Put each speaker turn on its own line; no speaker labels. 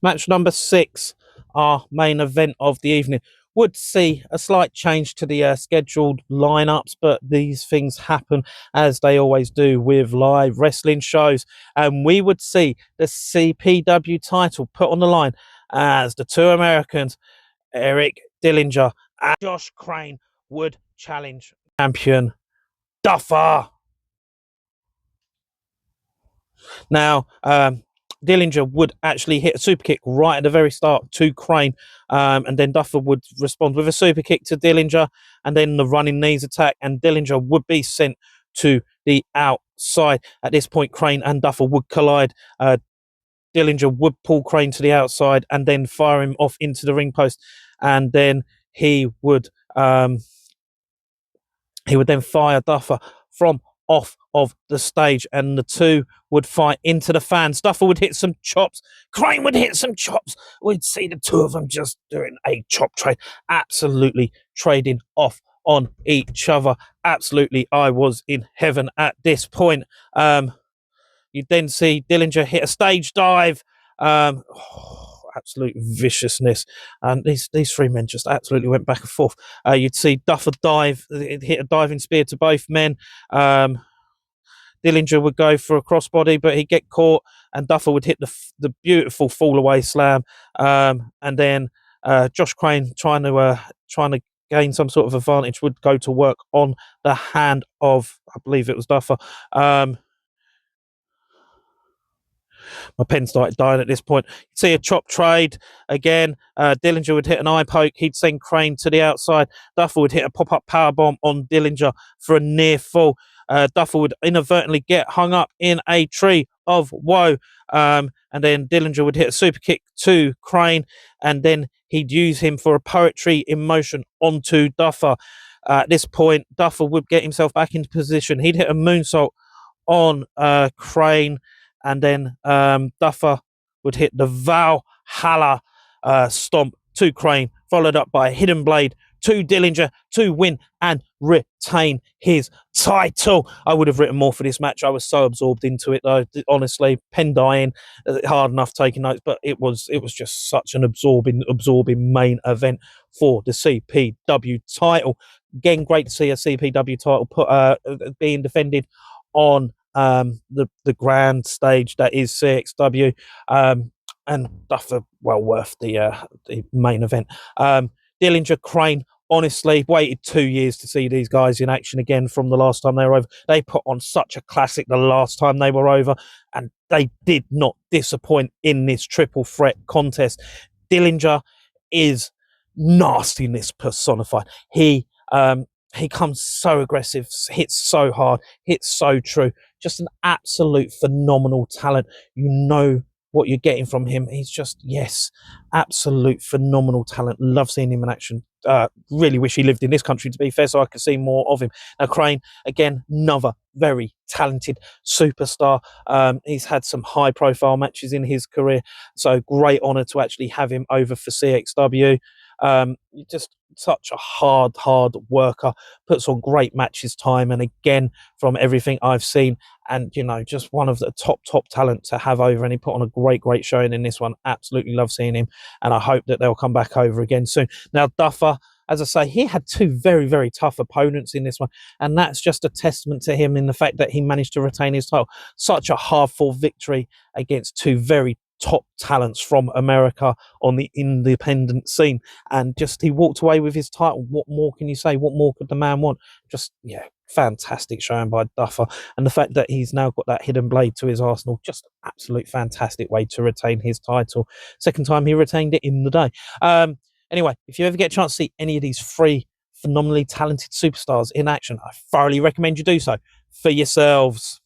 Match number 6, our main event of the evening, would see a slight change to the scheduled lineups, but these things happen as they always do with live wrestling shows. And we would see the CPW title put on the line as the two Americans, Eric Dillinger and Josh Crane, would challenge champion Duffer. Now, Dillinger would actually hit a super kick right at the very start to Crane, and then Duffer would respond with a super kick to Dillinger, and then the running knees attack, and Dillinger would be sent to the outside. At this point, Crane and Duffer would collide. Dillinger would pull Crane to the outside and then fire him off into the ring post, and then he would then fire Duffer from off of the stage, and the two would fight into the fans. Duffer would hit some chops, Crane would hit some chops. We'd see the two of them just doing a chop trade, absolutely trading off on each other. Absolutely, I was in heaven at this point. You'd then see Dillinger hit a stage dive. Absolute viciousness, and these three men just absolutely went back and forth. You'd see Duffer dive, hit a diving spear to both men. Dillinger would go for a crossbody, but he'd get caught, and Duffer would hit the beautiful fall away slam. And then Josh Crane, trying to gain some sort of advantage, would go to work on the hand of, I believe it was Duffer. My pen started dying at this point. You'd see a chop trade again. Dillinger would hit an eye poke. He'd send Crane to the outside. Duffer would hit a pop-up powerbomb on Dillinger for a near fall. Duffer would inadvertently get hung up in a tree of woe. And then Dillinger would hit a super kick to Crane, and then he'd use him for a poetry in motion onto Duffer. At this point, Duffer would get himself back into position. He'd hit a moonsault on Crane, and then Duffer would hit the Valhalla stomp to Crane, followed up by a hidden blade to Dillinger to win and retain his title. I would have written more for this match. I was so absorbed into it, though. Honestly, pen dying, hard enough taking notes, but it was just such an absorbing main event for the CPW title. Again, great to see a CPW title being defended on the grand stage that is CXW, and Duffer well worth the main event. Dillinger, Crane, honestly waited 2 years to see these guys in action again from the last time they were over. They put on such a classic the last time they were over, and they did not disappoint in this triple threat contest. Dillinger is nastiness personified. He comes so aggressive, hits so hard, hits so true. Just an absolute phenomenal talent. You know what you're getting from him. He's just, yes, absolute phenomenal talent. Love seeing him in action. Really wish he lived in this country, to be fair, so I could see more of him. Now, Crane, again, another very talented superstar. He's had some high profile matches in his career, so great honour to actually have him over for CXW. Just such a hard worker, puts on great matches time and again from everything I've seen, and just one of the top talent to have over, and he put on a great showing in this one. Absolutely love seeing him, and I hope that they'll come back over again soon. Now, Duffer, as I say, he had two very tough opponents in this one, and that's just a testament to him in the fact that he managed to retain his title. Such a hard-fought victory against two very top talents from America on the independent scene, and just he walked away with his title. What more can you say? What more could the man want? Just, yeah, fantastic showing by Duffer, and the fact that he's now got that hidden blade to his arsenal, just absolute fantastic way to retain his title. Second time he retained it in the day. Anyway, if you ever get a chance to see any of these three phenomenally talented superstars in action, I thoroughly recommend you do so for yourselves.